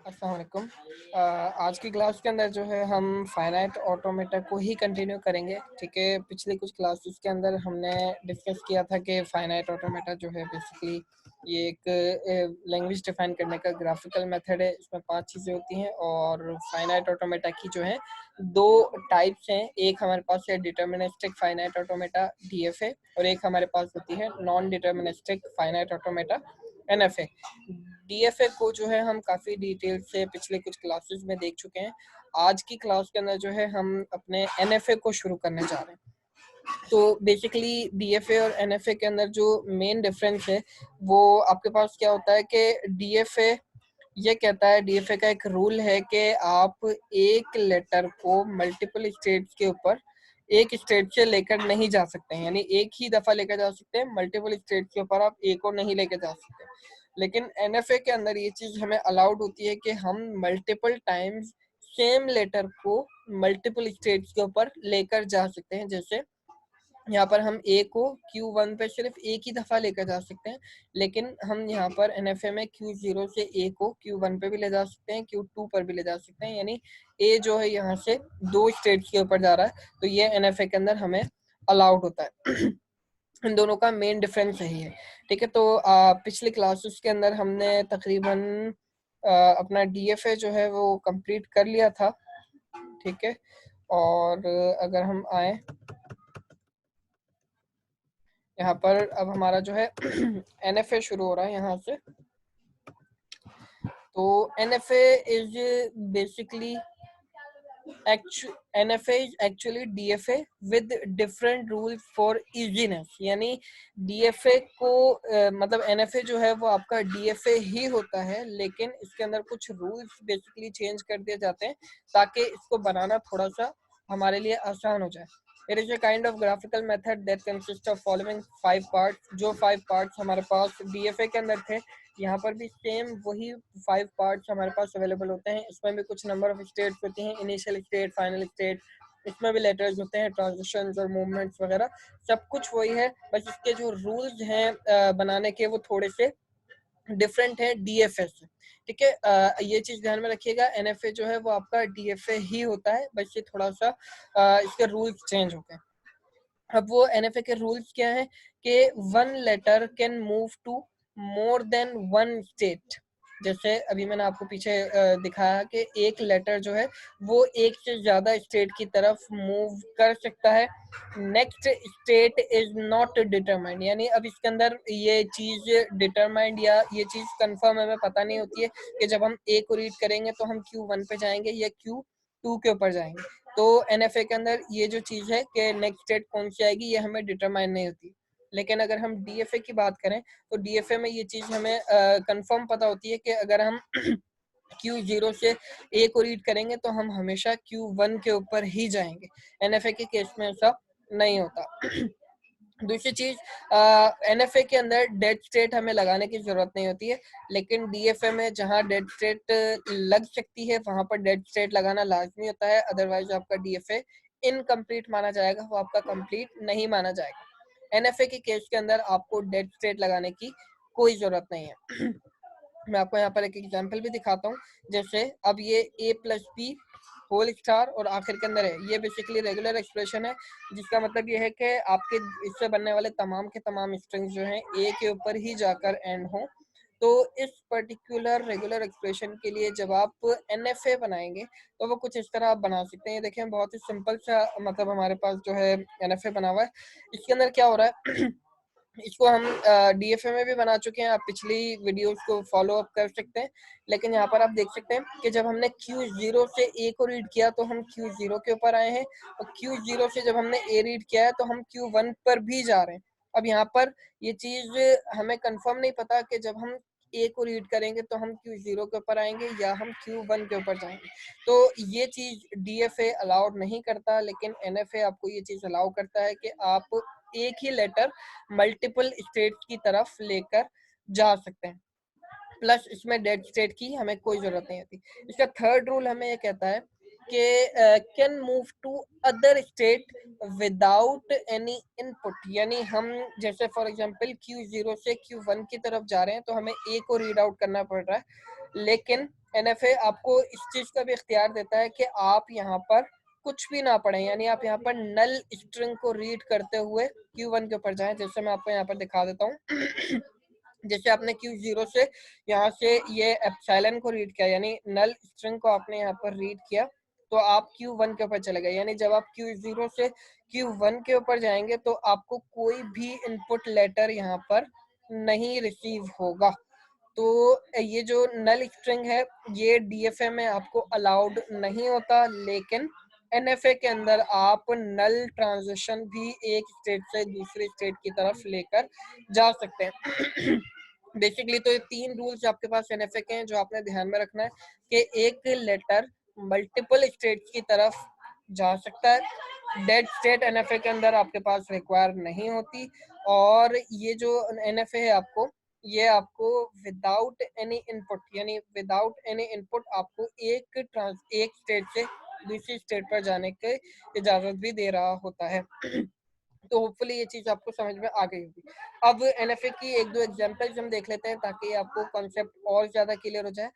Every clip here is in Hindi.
अस्सलाम वालेकुम। आज की क्लास के अंदर जो है हम फाइनाइट ऑटोमेटा को ही कंटिन्यू करेंगे। ठीक है, पिछले कुछ क्लासेस के अंदर हमने डिस्कस किया था कि फाइनाइट ऑटोमेटा जो है बेसिकली ये एक लैंग्वेज डिफाइन करने का ग्राफिकल मेथड है। इसमें 5 चीज़ें होती हैं और फाइनाइट ऑटोमेटा की जो है 2 टाइप्स हैं। एक हमारे पास है डिटर्मिनिस्टिक फाइनाइट ऑटोमेटा DFA और एक हमारे पास होती है non deterministic finite automata NFA। DFA को जो है हम काफ़ी डिटेल से पिछले कुछ क्लासेस में देख चुके हैं। आज की क्लास के अंदर जो है हम अपने NFA को शुरू करने जा रहे हैं। तो बेसिकली DFA और NFA के अंदर जो मेन डिफरेंस है वो आपके पास क्या होता है कि DFA ये कहता है, DFA का एक रूल है कि आप एक लेटर को मल्टीपल स्टेट्स के ऊपर एक स्टेट से लेकर नहीं जा सकते हैं, यानी एक ही दफा लेकर जा सकते हैं। मल्टीपल स्टेट के ऊपर आप एक और नहीं लेकर जा सकते। लेकिन NFA के अंदर ये चीज हमें अलाउड होती है कि हम मल्टीपल टाइम्स सेम लेटर को मल्टीपल स्टेट्स के ऊपर लेकर जा सकते हैं। जैसे यहाँ पर हम A को Q1 पे सिर्फ एक ही दफा लेकर जा सकते हैं, लेकिन हम यहाँ पर NFA में Q0 से A को Q1 पे भी ले जा सकते हैं, Q2 पर भी ले जा सकते हैं। यानी A जो है यहाँ से 2 स्टेट्स के ऊपर जा रहा है, तो ये NFA के अंदर हमें अलाउड होता है। इन दोनों का मेन डिफरेंस यही है। ठीक है, तो पिछले क्लासेस के अंदर हमने तकरीबन अपना DFA जो है वो कंप्लीट कर लिया था। ठीक है, और अगर हम आए यहाँ पर, अब हमारा जो है NFA शुरू हो रहा है यहाँ से। तो NFA is basically NFA is actually DFA with different rules for easiness। यानी DFA को मतलब NFA जो है वो आपका DFA ही होता है, लेकिन इसके अंदर कुछ रूल्स बेसिकली चेंज कर दिए जाते हैं ताकि इसको बनाना थोड़ा सा हमारे लिए आसान हो जाए। It is a kind of graphical method that consists of following 5 parts। जो 5 parts हमारे पास DFA के अंदर थे, यहाँ पर भी सेम वही 5 पार्ट्स हमारे पास अवेलेबल होते हैं। इसमें भी कुछ नंबर ऑफ स्टेट्स होती हैं, इनिशियल स्टेट, फाइनल स्टेट। इसमें भी लेटर्स होते हैं, ट्रांजिशंस और मूवमेंट्स वगैरह, सब कुछ वही है। बस इसके जो रूल्स हैं बनाने के वो थोड़े से डिफरेंट है DFA से। ठीक है, ये चीज ध्यान में रखिएगा, NFA जो है वो आपका DFA ही होता है, बस ये थोड़ा सा इसके रूल्स चेंज हो गए। अब वो NFA के रूल्स क्या है कि 1 letter can move to more than 1 state. जैसे अभी मैंने आपको पीछे दिखाया कि एक लेटर जो है वो एक से ज्यादा स्टेट की तरफ मूव कर सकता है। Next state is not determined, यानी अब इसके अंदर ये चीज डिटरमाइंड या ये चीज कंफर्म हमें पता नहीं होती है कि जब हम A को रीड करेंगे तो हम Q1 पे जाएंगे या Q2 के ऊपर जाएंगे। तो NFA के अंदर ये जो चीज है कि नेक्स्ट स्टेट कौन सी आएगी ये हमें डिटरमाइन नहीं होती। लेकिन अगर हम DFA की बात करें तो DFA में ये चीज हमें कंफर्म पता होती है कि अगर हम Q0 से A को रीड करेंगे तो हम हमेशा Q1 के ऊपर ही जाएंगे। NFA के केस में ऐसा नहीं होता। दूसरी चीज, NFA के अंदर डेड स्टेट हमें लगाने की जरूरत नहीं होती है, लेकिन DFA में जहां डेड स्टेट लग सकती है वहां पर डेड स्टेट लगाना लाजमी होता है, अदरवाइज आपका DFA इनकम्प्लीट माना जाएगा, वो आपका कंप्लीट नहीं माना जाएगा। NFA के केस के अंदर आपको डेड स्टेट लगाने की कोई जरूरत नहीं है। मैं आपको यहाँ पर एक एग्जांपल भी दिखाता हूँ। जैसे अब ये A+B होल स्टार और आखिर के अंदर है, ये बेसिकली रेगुलर एक्सप्रेशन है, जिसका मतलब ये है कि आपके इससे बनने वाले तमाम के तमाम स्ट्रिंग्स जो हैं A के ऊपर ही जाकर एंड हो। तो इस पर्टिकुलर रेगुलर एक्सप्रेशन के लिए जब आप NFA बनाएंगे तो वो कुछ इस तरह आप बना सकते हैं। देखें, बहुत ही सिंपल सा मतलब हमारे पास जो है NFA बना हुआ है। इसके अंदर क्या हो रहा है इसको हम DFA में भी बना चुके हैं, आप पिछली वीडियोस को फॉलो अप कर सकते हैं। लेकिन यहाँ पर आप देख सकते हैं कि जब हमने Q0 से A को रीड किया तो हम Q0 के ऊपर आए हैं, और Q0 से जब हमने A रीड किया है तो हम Q1 पर भी जा रहे हैं। अब यहाँ पर ये चीज हमें कंफर्म नहीं पता कि जब हम A को रीड करेंगे तो हम Q0 के ऊपर आएंगे या हम Q1 के ऊपर जाएंगे। तो ये चीज DFA अलाउड नहीं करता, लेकिन NFA आपको ये चीज अलाउ करता है कि आप एक ही लेटर मल्टीपल स्टेट की तरफ लेकर जा सकते हैं। प्लस इसमें डेड स्टेट की हमें कोई जरूरत नहीं होती। इसका थर्ड रूल हमें ये कहता है कि can move to other state without any input. यानी हम जैसे फॉर एग्जांपल Q0 से Q1 की तरफ जा रहे हैं तो हमें A को रीड आउट करना पड़ रहा है, लेकिन NFA आपको इस चीज का भी इख्तियार देता है कि आप यहाँ पर कुछ भी ना पढ़ें, यानी आप यहाँ पर नल स्ट्रिंग को रीड करते हुए Q1 के ऊपर जाएं। जैसे मैं आपको यहाँ पर दिखा देता हूँ। जैसे आपने Q0 से यहाँ से ये एप्सिलॉन को रीड किया, यानी नल स्ट्रिंग को आपने यहाँ पर रीड किया, तो आप Q1 के ऊपर चले गए। यानी जब आप Q0 से Q1 के ऊपर जाएंगे तो आपको कोई भी इनपुट लेटर यहाँ पर नहीं रिसीव होगा। तो ये जो नल स्ट्रिंग है ये DFA में आपको अलाउड नहीं होता, लेकिन NFA के अंदर आप नल ट्रांजिशन भी एक स्टेट से दूसरे स्टेट की तरफ लेकर जा सकते हैं। बेसिकली तो ये 3 रूल्स आपके पास NFA के हैं जो आपने ध्यान में रखना है कि एक लेटर मल्टीपल स्टेट्स की तरफ जा सकता है। डेड स्टेट NFA के अंदर आपके पास रिक्वायर नहीं होती, और ये जो NFA है आपको, ये आपको विदाउट एनी इनपुट, यानी विदाउट एनी इनपुट आपको एक स्टेट से दूसरी स्टेट पर जाने की इजाजत भी दे रहा होता है। तो होपफुली ये चीज आपको समझ में आ गई होगी। अब NFA की एक दो एग्जांपल्स हम देख लेते हैं ताकि आपको कॉन्सेप्ट और ज्यादा क्लियर हो जाए।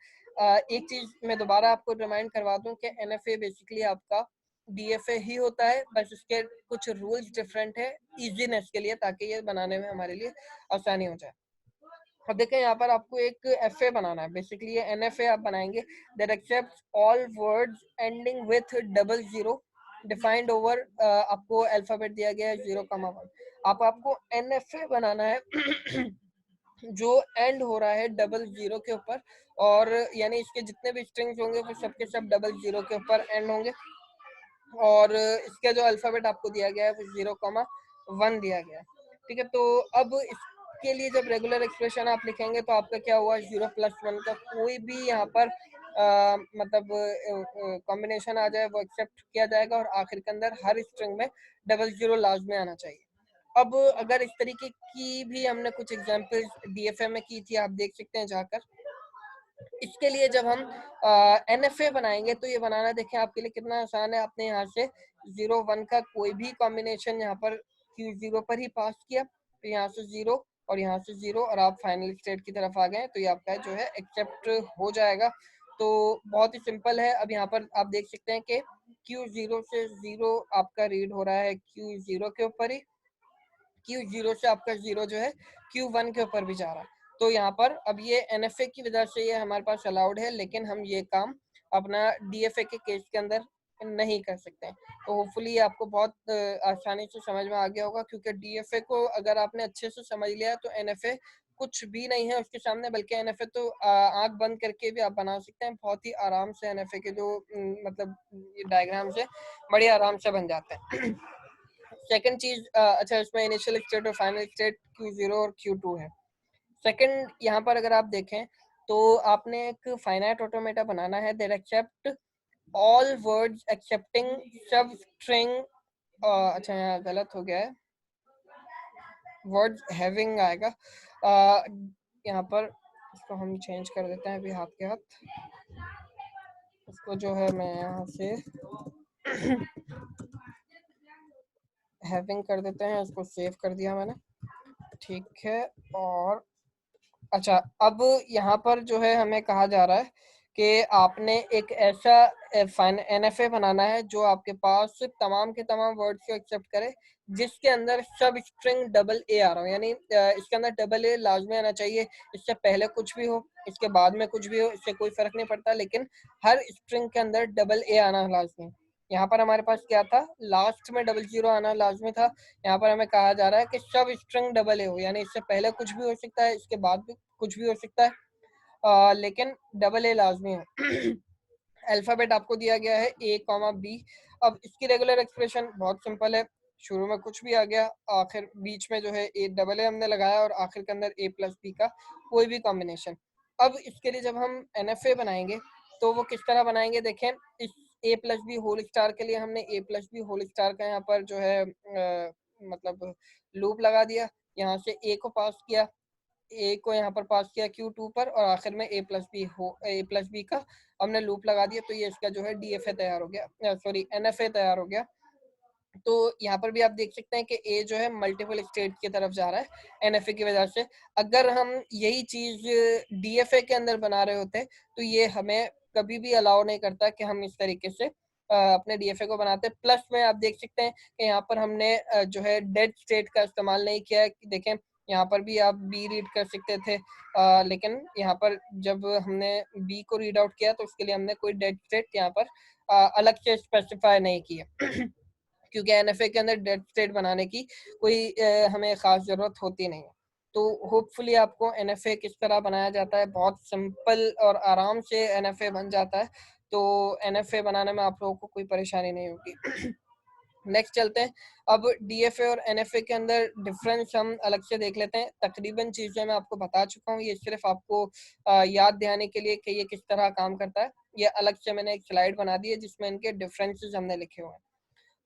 एक चीज मैं दोबारा आपको रिमाइंड करवा दूं कि NFA बेसिकली आपका DFA ही होता है, बस इसके कुछ रूल्स डिफरेंट है इजीनेस के लिए, ताकि ये बनाने में हमारे लिए आसानी हो जाए। अब देखें यहाँ पर आपको एक FA बनाना है। बेसिकली ये NFA आप बनाएंगे, that accepts all words ending with 00 defined over, आपको अल्फाबेट दिया गया है 0,1। आपको NFA बनाना है जो एंड हो रहा है 00 के ऊपर, और यानी इसके जितने भी स्ट्रिंग्स होंगे वो सबके सब 00 के ऊपर एंड होंगे, और इसका जो अल्फाबेट आपको दिया गया है वो 0,1 दिया गया है। ठीक है, तो अब इसके लिए जब रेगुलर एक्सप्रेशन आप लिखेंगे तो आपका क्या हुआ, 0+1 का कोई भी यहाँ पर मतलब कॉम्बिनेशन आ जाए वो एक्सेप्ट किया जाएगा, और आखिर के अंदर हर स्ट्रिंग में 00 लाजमी आना चाहिए। अब अगर इस तरीके की भी हमने कुछ एग्जांपल्स DFA में की थी, आप देख सकते हैं जाकर। इसके लिए जब हम NFA बनाएंगे तो ये बनाना देखें आपके लिए कितना आसान है। आपने यहाँ से 0,1 का कोई भी कॉम्बिनेशन यहाँ पर Q0 पर ही पास किया, तो यहाँ से 0 और यहाँ से 0, और आप फाइनल स्टेट की तरफ आ गए, तो ये आपका जो है एक्सेप्ट हो जाएगा। तो बहुत ही सिंपल है। अब यहाँ पर आप देख सकते हैं कि Q0 से 0 आपका रीड हो रहा है Q0 के ऊपर ही, Q0 से आपका 0 जो है Q1 के ऊपर भी जा रहा है। तो यहाँ पर अब ये NFA की वजह से ये हमारे पास अलाउड है, लेकिन हम ये काम अपना DFA के केस के अंदर नहीं कर सकते हैं। तो होपफुली आपको बहुत आसानी से समझ में आ गया होगा, क्योंकि DFA को अगर आपने अच्छे से समझ लिया तो NFA कुछ भी नहीं है उसके सामने, बल्कि NFA तो आंख बंद करके भी आप बना सकते हैं। बहुत ही आराम से NFA के जो मतलब डायग्राम से बड़े आराम से बन जाते हैं। सेकंड चीज, अच्छा, इसमें इनिशियल स्टेट और फाइनल स्टेट Q0 और Q2 है। सेकंड, यहाँ पर अगर आप देखें तो आपने एक फाइनाइट ऑटोमेटा बनाना है that accept all words accepting substring, अच्छा यहाँ गलत हो गया है, वर्ड्स हैविंग आएगा। यहाँ पर इसको हम चेंज कर देते हैं अभी हाथ के हाथ, इसको जो है मैं यहाँ से हैविंग कर देते हैं, इसको सेव कर दिया मैंने, ठीक है। और अच्छा, अब यहाँ पर जो है हमें कहा जा रहा है कि आपने एक ऐसा NFA बनाना है जो आपके पास तमाम के तमाम वर्ड्स को एक्सेप्ट करे जिसके अंदर सब स्ट्रिंग AA आ रहा हो, यानी इसके अंदर AA लाजमी आना चाहिए। इससे पहले कुछ भी हो, इसके बाद में कुछ भी हो, इससे कोई फर्क नहीं पड़ता, लेकिन हर स्ट्रिंग के अंदर AA आना लाजमी। यहाँ पर हमारे पास क्या था, लास्ट में 00 आना लाजमी था। यहाँ पर हमें कहा जा रहा है कि सब स्ट्रिंग AA हो, यानी इससे पहले कुछ भी हो सकता है, इसके बाद भी कुछ भी हो सकता है, लेकिन AA लाजमी हो। अल्फाबेट आपको दिया गया है A, B। अब इसकी रेगुलर एक्सप्रेशन बहुत सिंपल है, शुरू में कुछ भी आ गया, आखिर बीच में जो है AA हमने लगाया, और आखिर के अंदर A+B का कोई भी कॉम्बिनेशन। अब इसके लिए जब हम NFA बनाएंगे तो वो किस तरह बनाएंगे, देखें। इस A+B होल स्टार के लिए हमने A+B होल स्टार का यहाँ पर जो है मतलब लूप लगा दिया, यहाँ से A को पास किया, A को यहाँ पर पास किया Q2 पर, और आखिर में A+B का हमने लूप लगा दिया। तो ये इसका जो है DFA तैयार हो गया, सॉरी NFA तैयार हो गया। तो यहाँ पर भी आप देख सकते हैं कि ए जो है मल्टीपल स्टेट की तरफ जा रहा है एनएफए की वजह से। अगर हम यही चीज डीएफए के अंदर बना रहे होते तो ये हमें कभी भी अलाउ नहीं करता कि हम इस तरीके से अपने डीएफए को बनाते। प्लस में आप देख सकते हैं कि यहाँ पर हमने जो है डेड स्टेट का इस्तेमाल नहीं किया है। देखें यहाँ पर भी आप बी रीड कर सकते थे, लेकिन यहाँ पर जब हमने बी को रीड आउट किया तो उसके लिए हमने कोई डेड स्टेट यहाँ पर अलग से स्पेसिफाई नहीं किया क्योंकि एनएफए के अंदर डेड स्टेट बनाने की कोई हमें खास जरूरत होती नहीं है। तो होपफुली आपको एनएफए किस तरह बनाया जाता है, बहुत सिंपल और आराम से एनएफए बन जाता है। तो एनएफए बनाने में आप लोगों को कोई परेशानी नहीं होगी। नेक्स्ट चलते हैं। अब डीएफए और एनएफए के अंदर डिफरेंस हम अलग से देख लेते हैं। तकरीबन चीजें मैं आपको बता चुका हूँ, ये सिर्फ आपको याद दिलाने के लिए कि ये किस तरह काम करता है। ये अलग से मैंने एक स्लाइड बना दी है जिसमें इनके डिफरेंसेस हमने लिखे हुए हैं।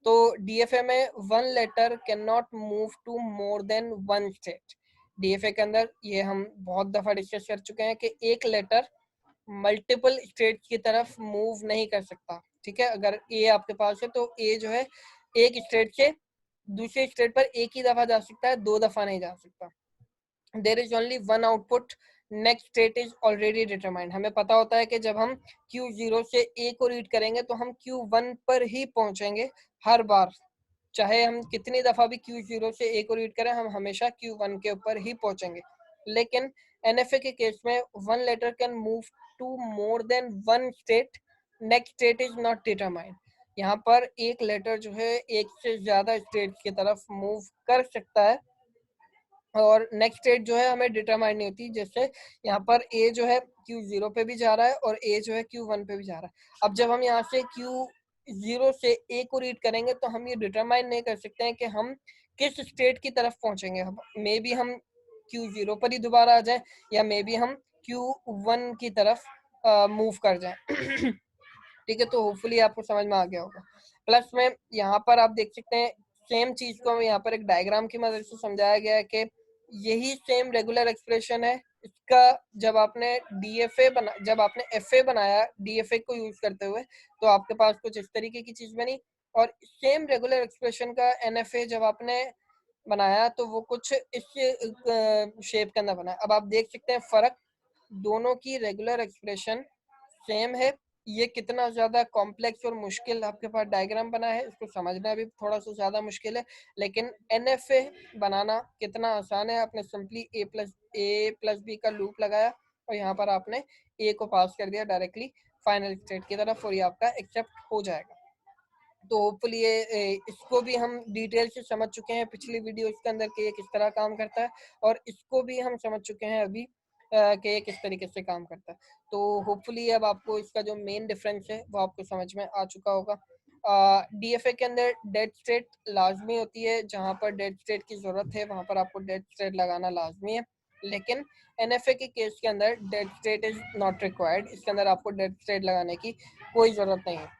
तो डीएफए में one letter can not move to more than one state. DFA के अंदर ये हम बहुत दफा डिस्कस कर चुके हैं कि एक लेटर मल्टीपल स्टेट की तरफ मूव नहीं कर सकता। ठीक है, अगर ए आपके पास है तो ए जो है एक स्टेट से दूसरे स्टेट पर एक ही दफा जा सकता है, दो दफा नहीं जा सकता। There is only one output, next state is already determined. हमें पता होता है कि जब हम Q0 से A को रीड करेंगे तो हम Q1 पर ही पहुंचेंगे हर बार। चाहे हम कितनी दफा भी Q0 से A को रीड करें, हम हमेशा Q1 के ऊपर ही पहुंचेंगे। लेकिन NFA के केस में one letter can move to more than one state, next state is not determined. यहाँ पर एक लेटर जो है एक से ज्यादा स्टेट की तरफ मूव कर सकता है और नेक्स्ट स्टेट जो है हमें डिटरमाइन नहीं होती। जैसे यहाँ पर ए जो है Q0 पे भी जा रहा है और ए जो है Q1 पे भी जा रहा है। अब जब हम यहाँ से Q0 से ए को रीड करेंगे तो हम ये डिटरमाइन नहीं कर सकते हैं कि हम किस स्टेट की तरफ पहुंचेंगे। मे बी हम Q0 पर ही दोबारा आ जाए या मे बी हम Q1 की तरफ मूव कर जाए। ठीक है, तो होपफुली आपको समझ में आ गया होगा। प्लस में यहाँ पर आप देख सकते हैं सेम चीज को यहाँ पर एक डायग्राम की मदद से समझाया गया है कि यही सेम रेगुलर एक्सप्रेशन है। इसका जब आपने एफए बनाया डीएफए को यूज करते हुए तो आपके पास कुछ इस तरीके की चीज बनी, और सेम रेगुलर एक्सप्रेशन का एनएफए जब आपने बनाया तो वो कुछ इस शेप के अंदर बना। अब आप देख सकते हैं फर्क, दोनों की रेगुलर एक्सप्रेशन सेम है। ये कितना ज्यादा कॉम्प्लेक्स और मुश्किल आपके पास डायग्राम बना है, इसको समझना भी थोड़ा सा ज्यादा मुश्किल है, लेकिन एनएफए बनाना कितना आसान है। आपने सिंपली ए प्लस बी का लूप लगाया और यहाँ पर आपने ए को पास कर दिया डायरेक्टली फाइनल स्टेट की तरफ और ये आपका एक्सेप्ट हो जाएगा। तो होपफुली ये इसको भी हम डिटेल से समझ चुके हैं पिछली वीडियो के अंदर कि ये किस तरह काम करता है, और इसको भी हम समझ चुके हैं अभी कि ये किस तरीके से काम करता है। तो होपफुली अब आपको इसका जो मेन डिफरेंस है वो आपको समझ में आ चुका होगा। डीएफए के अंदर डेड स्टेट लाजमी होती है, जहाँ पर डेड स्टेट की जरूरत है वहाँ पर आपको डेड स्टेट लगाना लाजमी है। लेकिन एनएफए के केस के अंदर dead state is not required, इसके अंदर आपको डेड स्टेट लगाने की कोई जरूरत नहीं है।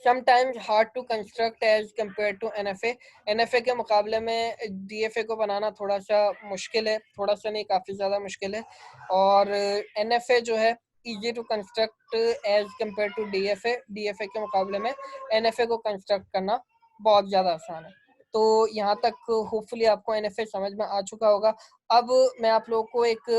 Sometimes hard to construct as compare to NFA. NFA के मुकाबले में डीएफए को बनाना थोड़ा सा मुश्किल है, थोड़ा सा नहीं काफ़ी ज़्यादा मुश्किल है। और एनएफए जो है easy to construct as compare to DFA, DFA के मुकाबले में एनएफए को कंस्ट्रक्ट करना बहुत ज़्यादा आसान है। तो यहाँ तक होपफुली आपको एनएफए समझ में आ चुका होगा। अब मैं आप लोगों को एक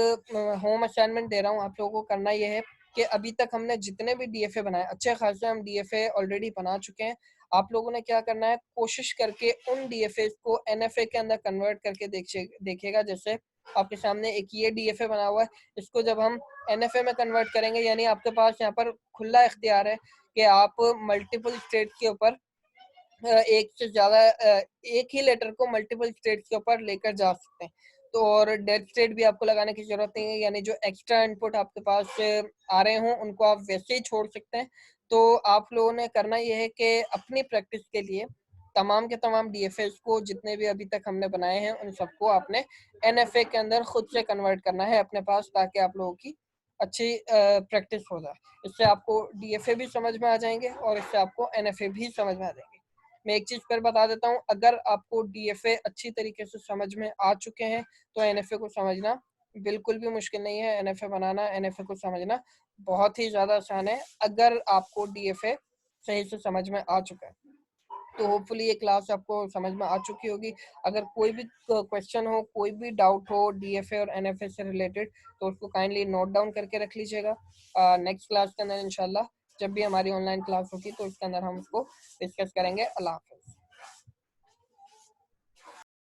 होम असाइनमेंट दे रहा हूँ। आप लोगों को करना ये है कि अभी तक हमने जितने भी डीएफए बनाए, अच्छे खासे हम डीएफए ऑलरेडी बना चुके हैं। आप लोगों ने क्या करना है, कोशिश करके उन डीएफए को एनएफए के अंदर कन्वर्ट करके देखिएगा। जैसे आपके सामने एक ये डीएफए बना हुआ है, इसको जब हम एनएफए में कन्वर्ट करेंगे, यानी आपके पास यहाँ पर खुला इख्तियार है कि आप मल्टीपल स्टेट के ऊपर एक से ज्यादा एक ही लेटर को मल्टीपल स्टेट्स के ऊपर लेकर जा सकते हैं। तो और डेड स्टेट भी आपको लगाने की जरूरत नहीं है, यानी जो एक्स्ट्रा इनपुट आपके पास आ रहे हों उनको आप वैसे ही छोड़ सकते हैं। तो आप लोगों ने करना यह है कि अपनी प्रैक्टिस के लिए तमाम के तमाम डीएफएस को जितने भी अभी तक हमने बनाए हैं उन सबको आपने एनएफए के अंदर खुद से कन्वर्ट करना है अपने पास, ताकि आप लोगों की अच्छी प्रैक्टिस हो जाए। इससे आपको डीएफए भी समझ में आ जाएंगे और इससे आपको एनएफए भी समझ में आ जाएंगे। मैं एक चीज पर बता देता हूँ, अगर आपको डीएफए अच्छी तरीके से समझ में आ चुके हैं तो एनएफए को समझना बिल्कुल भी मुश्किल नहीं है। एनएफए बनाना, एनएफए को समझना बहुत ही ज्यादा आसान है अगर आपको डीएफए सही से समझ में आ चुका है। तो होपफुली ये क्लास आपको समझ में आ चुकी होगी। अगर कोई भी क्वेश्चन हो, कोई भी डाउट हो डीएफए और एनएफए से रिलेटेड, तो उसको काइंडली नोट डाउन करके रख लीजिएगा। नेक्स्ट क्लास के अंदर इंशाल्लाह जब भी हमारी ऑनलाइन क्लास होगी तो इसके अंदर हम उसको डिस्कस करेंगे। अल्लाह हाफ़िज़।